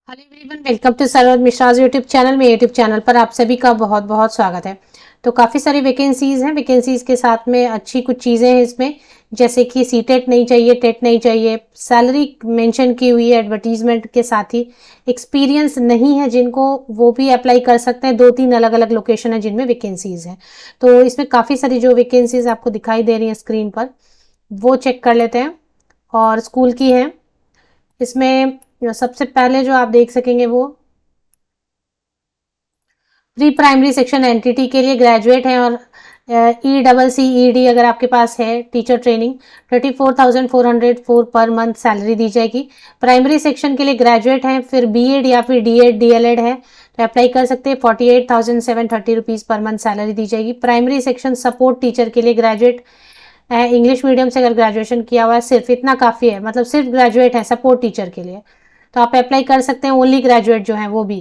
Hello everyone, welcome to Sarvad Mishra's YouTube channel में। YouTube channel पर आप सभी का बहुत बहुत स्वागत है। तो काफ़ी सारी वैकेंसीज हैं। वैकेंसीज के साथ में अच्छी कुछ चीज़ें हैं इसमें, जैसे कि सी टेट नहीं चाहिए, टेट नहीं चाहिए, सैलरी मेंशन की हुई है एडवर्टीजमेंट के साथ ही। एक्सपीरियंस नहीं है जिनको, वो भी अप्लाई कर सकते हैं। 2-3 अलग अलग लोकेशन है जिनमें वैकेंसीज हैं। तो इसमें काफ़ी सारी जो वैकेंसीज आपको दिखाई दे रही हैं स्क्रीन पर, वो चेक कर लेते हैं। और स्कूल की हैं इसमें। सबसे पहले जो आप देख सकेंगे वो प्री प्राइमरी सेक्शन एनटीटी के लिए ग्रेजुएट हैं, और ECCED अगर आपके पास है टीचर ट्रेनिंग, 34,404 पर मंथ सैलरी दी जाएगी। प्राइमरी सेक्शन के लिए ग्रेजुएट हैं, फिर बीएड या फिर डीएड डीएलएड है तो अप्लाई कर सकते हैं। 48,730 रुपीज़ पर मंथ सैलरी दी जाएगी। प्राइमरी सेक्शन सपोर्ट टीचर के लिए ग्रेजुएट है, इंग्लिश मीडियम से अगर ग्रेजुएशन किया हुआ है, सिर्फ इतना काफ़ी है, मतलब सिर्फ ग्रेजुएट है सपोर्ट टीचर के लिए, तो आप अप्लाई कर सकते हैं। ओनली ग्रेजुएट जो है वो भी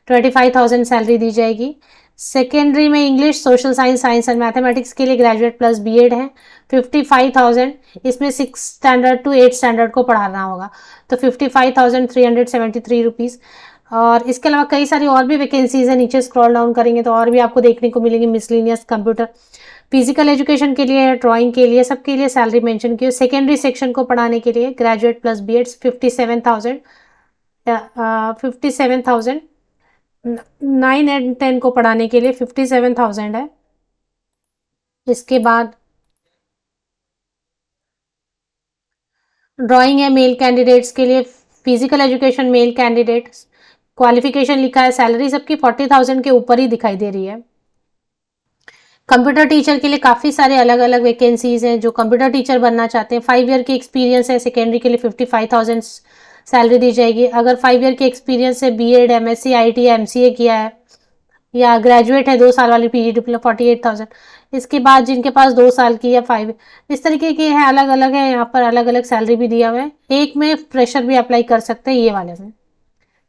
25,000 सैलरी दी जाएगी। सेकेंडरी में English, social science, science and mathematics के लिए ग्रेजुएट प्लस बीएड है, 55,000। इसमें 6 स्टैंडर्ड टू 8 स्टैंडर्ड को पढ़ाना होगा, तो 55,373 रुपीज़। और इसके अलावा कई सारी और भी वैकेंसीज है, नीचे स्क्रॉल डाउन करेंगे तो और भी आपको देखने को मिलेंगी। मिसलिनियस, कंप्यूटर, फिजिकल एजुकेशन के लिए, ड्राइंग के लिए, सबके लिए सैलरी मेंशन की है। सेकेंडरी सेक्शन को पढ़ाने के लिए ग्रेजुएट प्लस बीएड 57,000, 57,000। 9 एंड 10 को पढ़ाने के लिए 57,000 है। इसके बाद ड्राइंग है मेल कैंडिडेट्स के लिए, physical education male candidates, qualification लिखा है, सैलरी सबकी 40,000 के ऊपर ही दिखाई दे रही है। कंप्यूटर टीचर के लिए काफ़ी सारे अलग अलग वैकेंसीज हैं। जो कंप्यूटर टीचर बनना चाहते हैं, 5 ईयर की एक्सपीरियंस है, सेकेंडरी के लिए 55,000 सैलरी दी जाएगी। अगर 5 ईयर की एक्सपीरियंस है, बीएड, एमएससी, आईटी या एमसीए किया है, या ग्रेजुएट है 2 साल वाली पीजी डिप्लोमा, 48,000। इसके बाद जिनके पास 2 साल की या 5, इस तरीके के हैं, अलग अलग है। यहाँ पर अलग अलग सैलरी भी दिया हुआ है। एक में फ्रेशर भी अप्लाई कर सकते हैं, ये वाले में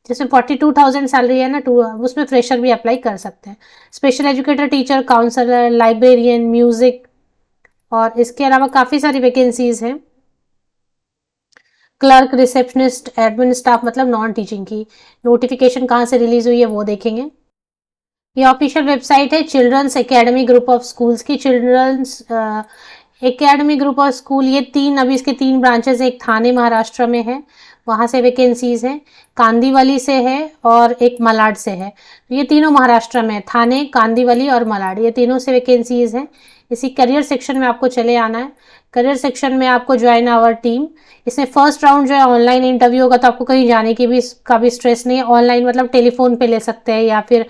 जिसमें 42,000 सैलरी है ना, उसमें फ्रेशर भी अप्लाई कर सकते हैं। Special educator, teacher, counsellor, librarian, music, और इसके अलावा काफ़ी सारी वैकेंसीज हैं। क्लर्क, रिसेप्शनिस्ट, एडमिन स्टाफ, मतलब नॉन टीचिंग की। नोटिफिकेशन कहाँ से रिलीज हुई है वो देखेंगे। ये ऑफिशियल वेबसाइट है Children's Academy Group of Schools की। Children's Academy Group of School, ये 3, अभी इसके 3 ब्रांचेस, एक थाने महाराष्ट्र में है, वहाँ से वैकेंसीज हैं। कांदीवली से है और एक मलाड से है। ये तीनों महाराष्ट्र में है, थाने, कांदीवली और मलाड, ये तीनों से वैकेंसीज हैं। इसी करियर सेक्शन में आपको चले आना है। करियर सेक्शन में आपको ज्वाइन आवर टीम। इसमें फर्स्ट राउंड जो है ऑनलाइन इंटरव्यू होगा, तो आपको कहीं जाने की भी का भी स्ट्रेस नहीं है। ऑनलाइन मतलब टेलीफोन पे ले सकते हैं या फिर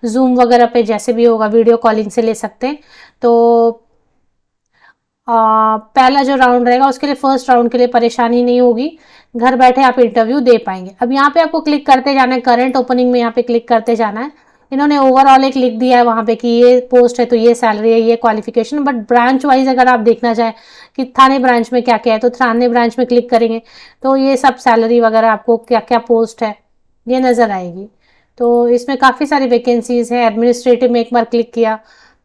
जूम वगैरह पे, जैसे भी होगा वीडियो कॉलिंग से ले सकते हैं। तो पहला जो राउंड रहेगा उसके लिए, फर्स्ट राउंड के लिए परेशानी नहीं होगी, घर बैठे आप इंटरव्यू दे पाएंगे। अब यहाँ पे आपको क्लिक करते जाना है, करंट ओपनिंग में यहाँ पे क्लिक करते जाना है। इन्होंने ओवरऑल एक लिख दिया है वहाँ पे कि ये पोस्ट है तो ये सैलरी है, ये क्वालिफिकेशन। बट ब्रांच वाइज अगर आप देखना चाहें कि थाने ब्रांच में क्या क्या है, तो थाने ब्रांच में क्लिक करेंगे तो ये सब सैलरी वगैरह आपको क्या क्या पोस्ट है ये नज़र आएगी। तो इसमें काफ़ी सारी वैकेंसीज हैं। एडमिनिस्ट्रेटिव में एक बार क्लिक किया,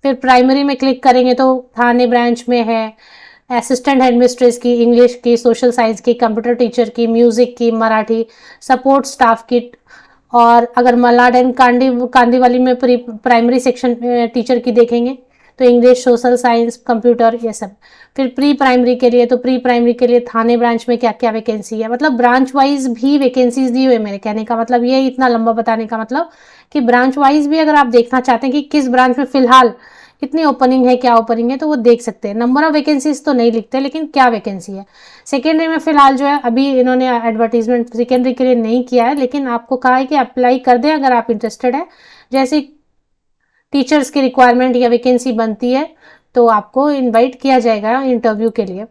फिर प्राइमरी में क्लिक करेंगे तो थाने ब्रांच में है असिस्टेंट हेडमिस्ट्रेस की, इंग्लिश की, सोशल साइंस की, कंप्यूटर टीचर की, म्यूजिक की, मराठी, सपोर्ट स्टाफ की। और अगर मलाड एंड कांदीवाली में प्राइमरी सेक्शन टीचर की देखेंगे तो इंग्लिश, सोशल साइंस, कंप्यूटर, ये सब। फिर प्री प्राइमरी के लिए, तो प्री प्राइमरी के लिए थाने ब्रांच में क्या क्या वैकेंसी है, मतलब ब्रांच वाइज भी वैकेंसीज दी हुई है। मेरे कहने का मतलब ये, इतना लंबा बताने का मतलब कि ब्रांच वाइज भी अगर आप देखना चाहते हैं कि किस ब्रांच में फिलहाल कितनी ओपनिंग है, क्या ओपनिंग है, तो वो देख सकते हैं। नंबर ऑफ वैकेंसीज तो नहीं लिखते, लेकिन क्या वैकेंसी है। सेकेंडरी में फिलहाल जो है, अभी इन्होंने एडवर्टीजमेंट सेकेंडरी के लिए नहीं किया है, लेकिन आपको कहा है कि अप्लाई कर दें अगर आप इंटरेस्टेड है। जैसे टीचर्स की रिक्वायरमेंट या वैकेंसी बनती है तो आपको इनवाइट किया जाएगा इंटरव्यू के लिए।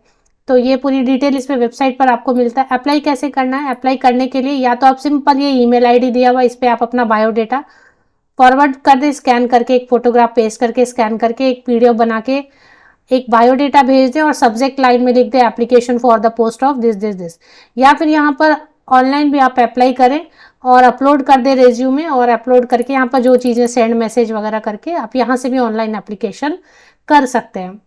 तो ये पूरी डिटेल इस पे वेबसाइट पर आपको मिलता है। अप्लाई कैसे करना है, अप्लाई करने के लिए या तो आप सिंपल ये ईमेल आईडी दिया हुआ, इस पर आप अपना बायोडेटा फॉरवर्ड कर दें, स्कैन करके, एक फोटोग्राफ पेस्ट करके, स्कैन करके, एक पीडीएफ बना के एक बायोडेटा भेज दें और सब्जेक्ट लाइन में लिख दें application for the post of this this this. या फिर यहाँ पर ऑनलाइन भी आप अप्लाई करें और अपलोड कर दें रेज्यूमे, और अपलोड करके यहाँ पर जो चीज़ें सेंड मैसेज वगैरह करके आप यहाँ से भी ऑनलाइन एप्लीकेशन कर सकते हैं।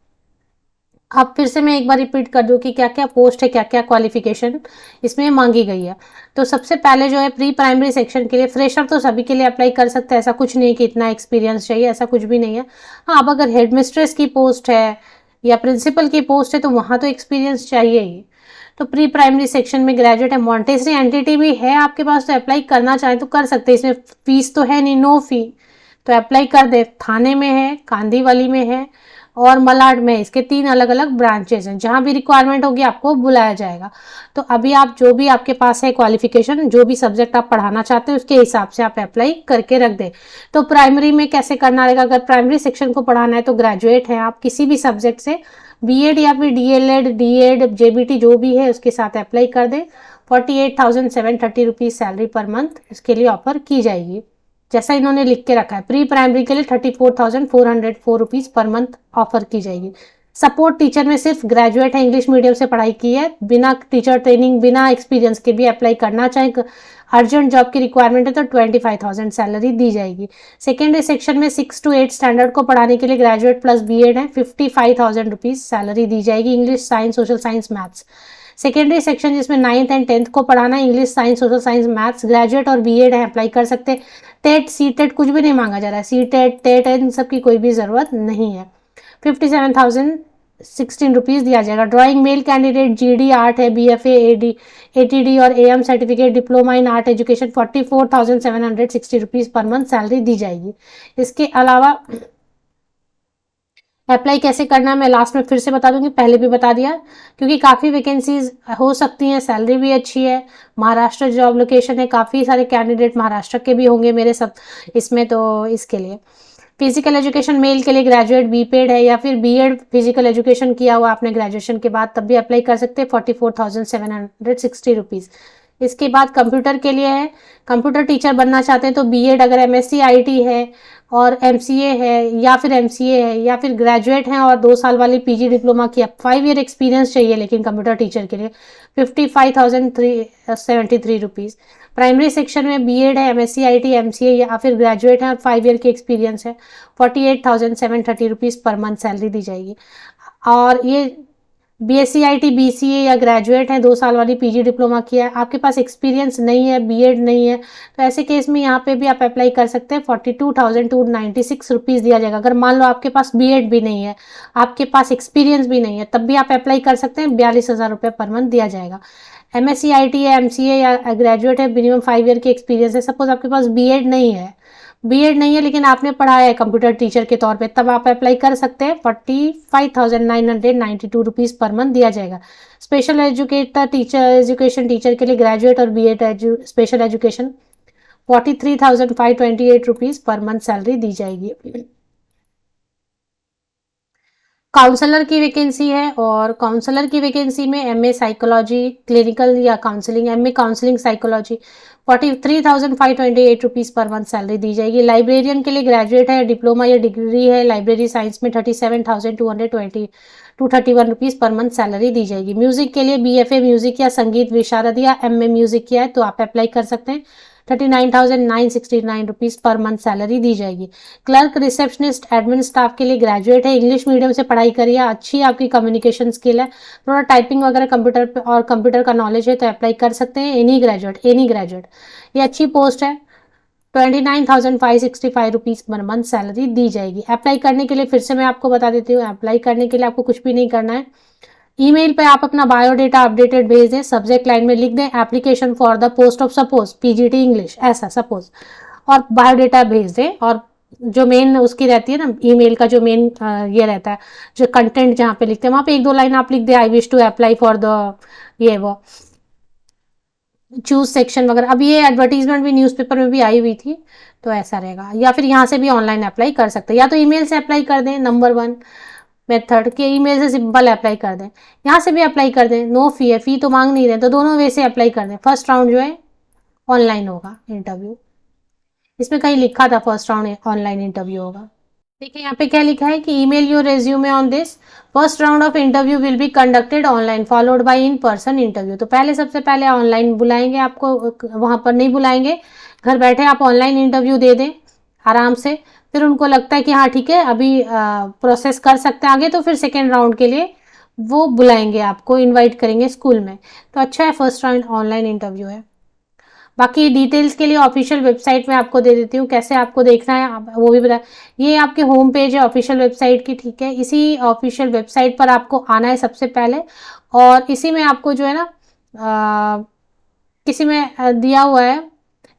अब फिर से मैं एक बार रिपीट कर दूं कि क्या क्या पोस्ट है, क्या क्या क्वालिफिकेशन इसमें मांगी गई है। तो सबसे पहले जो है प्री प्राइमरी सेक्शन के लिए फ्रेशर तो सभी के लिए अप्लाई कर सकते हैं, ऐसा कुछ नहीं कि इतना एक्सपीरियंस चाहिए, ऐसा कुछ भी नहीं है। हाँ, अब अगर हेड मिस्ट्रेस की पोस्ट है या प्रिंसिपल की पोस्ट है तो वहाँ तो एक्सपीरियंस चाहिए ही। तो प्री प्राइमरी सेक्शन में ग्रेजुएट है, मॉन्टेसरी एंटिटी भी है आपके पास तो अप्लाई करना चाहें तो कर सकते हैं, इसमें फीस तो है नहीं, नो फी, तो अप्लाई कर दे। थाने में है, कांदीवली में है और मलाड में, इसके 3 अलग अलग ब्रांचेज हैं, जहां भी रिक्वायरमेंट होगी आपको बुलाया जाएगा। तो अभी आप जो भी आपके पास है क्वालिफिकेशन, जो भी सब्जेक्ट आप पढ़ाना चाहते हैं उसके हिसाब से आप अप्लाई करके रख दें। तो प्राइमरी में कैसे करना रहेगा, अगर प्राइमरी सेक्शन को पढ़ाना है तो ग्रेजुएट हैं आप किसी भी सब्जेक्ट से, बीएड या फिर डीएलएड, डीएड, जेबीटी जो भी है उसके साथ अप्लाई कर दें। 48,730 रुपीज़ सैलरी पर मंथ इसके लिए ऑफर की जाएगी, जैसा इन्होंने लिख के रखा है। प्री प्राइमरी के लिए 34,404 रुपीज़ पर मंथ ऑफर की जाएगी। सपोर्ट टीचर में सिर्फ ग्रेजुएट है, इंग्लिश मीडियम से पढ़ाई की है, बिना टीचर ट्रेनिंग, बिना एक्सपीरियंस के भी अप्लाई करना चाहे, अर्जेंट जॉब की रिक्वायरमेंट है तो 25,000 सैलरी दी जाएगी। सेकेंडरी सेक्शन में 6 to 8 स्टैंडर्ड को पढ़ाने के लिए ग्रेजुएट प्लस बीएड है, 55,000 रुपीज़ सैलरी दी जाएगी, English, science, social science, maths. Secondary section जिसमें 9th एंड 10th को पढ़ाना है, English, science, social science, maths, graduate और बीएड है, अप्लाई कर सकते हैं। टेट, सी टेट कुछ भी नहीं मांगा जा रहा है, सी टेट, टेट इन सब की कोई भी ज़रूरत नहीं है। 57,016 रुपीज़ दिया जाएगा। Drawing male candidate GD art है, बीएफए, एडी, एटीडी और AM certificate, diploma in art education, 44,760 rupees per month salary दी जाएगी। इसके अलावा अप्लाई कैसे करना है मैं लास्ट में फिर से बता दूंगी, पहले भी बता दिया, क्योंकि काफ़ी वैकेंसीज हो सकती हैं, सैलरी भी अच्छी है, महाराष्ट्र जॉब लोकेशन है, काफ़ी सारे कैंडिडेट महाराष्ट्र के भी होंगे मेरे सब इसमें, तो इसके लिए फिजिकल एजुकेशन मेल के लिए ग्रेजुएट बीपेड है या फिर बीएड फिजिकल एजुकेशन किया हुआ आपने ग्रेजुएशन के बाद, तब भी अप्लाई कर सकते हैं, 44,760 रुपीज़। इसके बाद कंप्यूटर के लिए है, कंप्यूटर टीचर बनना चाहते हैं तो बीएड, अगर एमएससी आईटी है और एमसीए है या फिर एमसीए है या फिर ग्रेजुएट हैं और 2 साल वाली पीजी डिप्लोमा किया, 5 ईयर एक्सपीरियंस चाहिए लेकिन कंप्यूटर टीचर के लिए 55,373 रुपीज़। प्राइमरी सेक्शन में बीएड है, एमएससी आईटी, एमसीए या फिर ग्रेजुएट है और 5 ईयर की एक्सपीरियंस है, 48,730 रुपीज़ पर मंथ सैलरी दी जाएगी। और ये बीएससी आईटी, बीसीए या ग्रेजुएट है, 2 साल वाली पीजी डिप्लोमा किया है, आपके पास एक्सपीरियंस नहीं है, बीएड नहीं है, तो ऐसे केस में यहाँ पे भी आप अप्लाई कर सकते हैं। 42,296 रुपीज़ दिया जाएगा। अगर मान लो आपके पास बीएड भी नहीं है, आपके पास एक्सपीरियंस भी नहीं है, तब भी आप अप्लाई कर सकते हैं, 42,000 रुपये पर मंथ दिया जाएगा। एमएससी आईटी है, एमसीए या ग्रेजुएट है, मिनिमम 5 ईयर की एक्सपीरियंस है, सपोज आपके पास बीएड नहीं है, लेकिन आपने पढ़ाया है कंप्यूटर टीचर के तौर पे, तब आप अप्लाई कर सकते हैं। 45,992 रुपीज़ पर मंथ दिया जाएगा। Special educator teacher, education teacher के लिए ग्रेजुएट और BEd special education 43,528 rupees per month salary दी जाएगी। काउंसलर की वैकेंसी है और काउंसलर की वैकेंसी में एमए साइकोलॉजी क्लिनिकल या counselling, MA counselling psychology 43,528 rupees per month salary दी जाएगी। लाइब्रेरियन के लिए ग्रेजुएट है, डिप्लोमा या डिग्री है लाइब्रेरी साइंस में 37,231 रुपीज़ पर मंथ सैलरी दी जाएगी। म्यूजिक के लिए बीएफए म्यूजिक या संगीत विशारद या एमए म्यूजिक किया है तो आप अप्लाई कर सकते हैं, 39,969 रुपीज़ पर मंथ सैलरी दी जाएगी। क्लर्क, रिसेप्शनिस्ट, एडमिन स्टाफ के लिए ग्रेजुएट है, इंग्लिश मीडियम से पढ़ाई करी है, अच्छी आपकी कम्युनिकेशन स्किल है, थोड़ा टाइपिंग वगैरह कंप्यूटर पे और कंप्यूटर का नॉलेज है तो अप्लाई कर सकते हैं। एनी ग्रेजुएट ये अच्छी पोस्ट है, 29,565 रुपीज़ पर मंथ सैलरी दी जाएगी। अप्लाई करने के लिए फिर से मैं आपको बता देती हूँ, अप्लाई करने के लिए आपको कुछ भी नहीं करना है, ईमेल पे आप अपना बायोडेटा अपडेटेड भेज दें, सब्जेक्ट लाइन में लिख दें application for the post of suppose PGT English, ऐसा सपोज, और बायोडेटा भेज दें। और जो मेन उसकी रहती है ना ईमेल का जो मेन ये रहता है, जो कंटेंट जहाँ पे लिखते हैं वहाँ पे 1-2 लाइन आप लिख दें, I wish to apply for the ये वो चूज सेक्शन वगैरह। अब ये एडवर्टीजमेंट भी न्यूज़पेपर में भी आई हुई थी, तो ऐसा रहेगा। या फिर यहाँ से भी ऑनलाइन अप्लाई कर सकते हैं, या तो ईमेल से अप्लाई कर दें, नंबर 1 मेथड के ईमेल से सिंपल अप्लाई कर दें, यहाँ से भी अप्लाई कर दें, नो फी है, फी तो मांग नहीं रहे, तो दोनों वे से अप्लाई कर दें। फर्स्ट राउंड जो है ऑनलाइन होगा इंटरव्यू, इसमें कहीं लिखा था फर्स्ट राउंड ऑनलाइन इंटरव्यू होगा। देखिए यहाँ पे क्या लिखा है कि email your resume on this, first round of interview will be conducted online followed by in person interview. तो सबसे पहले ऑनलाइन बुलाएंगे आपको, वहाँ पर नहीं बुलाएंगे, घर बैठे आप ऑनलाइन इंटरव्यू दे दें आराम से, फिर उनको लगता है कि हाँ ठीक है अभी प्रोसेस कर सकते हैं आगे, तो फिर सेकेंड राउंड के लिए वो बुलाएंगे आपको, इनवाइट करेंगे स्कूल में। तो अच्छा है, फर्स्ट राउंड ऑनलाइन इंटरव्यू है। बाकी डिटेल्स के लिए ऑफिशियल वेबसाइट में आपको दे देती हूँ, कैसे आपको देखना है वो भी बता। ये आपके होम पेज है ऑफिशियल वेबसाइट की, ठीक है। इसी ऑफिशियल वेबसाइट पर आपको आना है सबसे पहले, और इसी में आपको जो है ना किसी में दिया हुआ है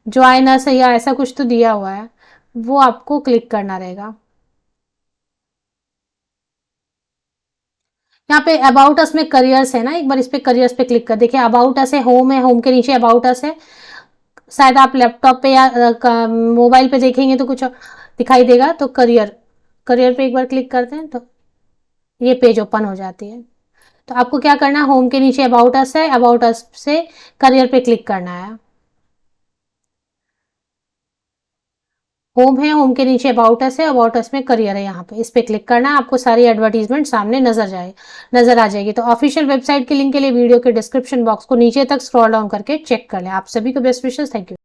ज्वाइन अस या ऐसा कुछ तो दिया हुआ है, वो आपको क्लिक करना रहेगा। यहाँ पे अबाउट अस में करियर्स है ना, एक बार इस पे करियर्स पे क्लिक कर देखिए। अबाउट अस है, होम के नीचे अबाउट अस है। शायद आप लैपटॉप पे या मोबाइल पे देखेंगे तो कुछ दिखाई देगा। तो करियर, करियर पे एक बार क्लिक करते हैं तो ये पेज ओपन हो जाती है। तो आपको क्या करना है, होम के नीचे अबाउट अस है, अबाउट अस से करियर पे क्लिक करना है। होम है, होम के नीचे अबाउट अस है, अबाउट अस में करियर है, यहाँ पे इस पे क्लिक करना है। आपको सारी एडवर्टीजमेंट सामने नजर आ जाएगी। तो ऑफिशियल वेबसाइट के लिंक के लिए वीडियो के डिस्क्रिप्शन बॉक्स को नीचे तक स्क्रॉल डाउन करके चेक कर लें। आप सभी को बेस्ट विशेस, थैंक यू।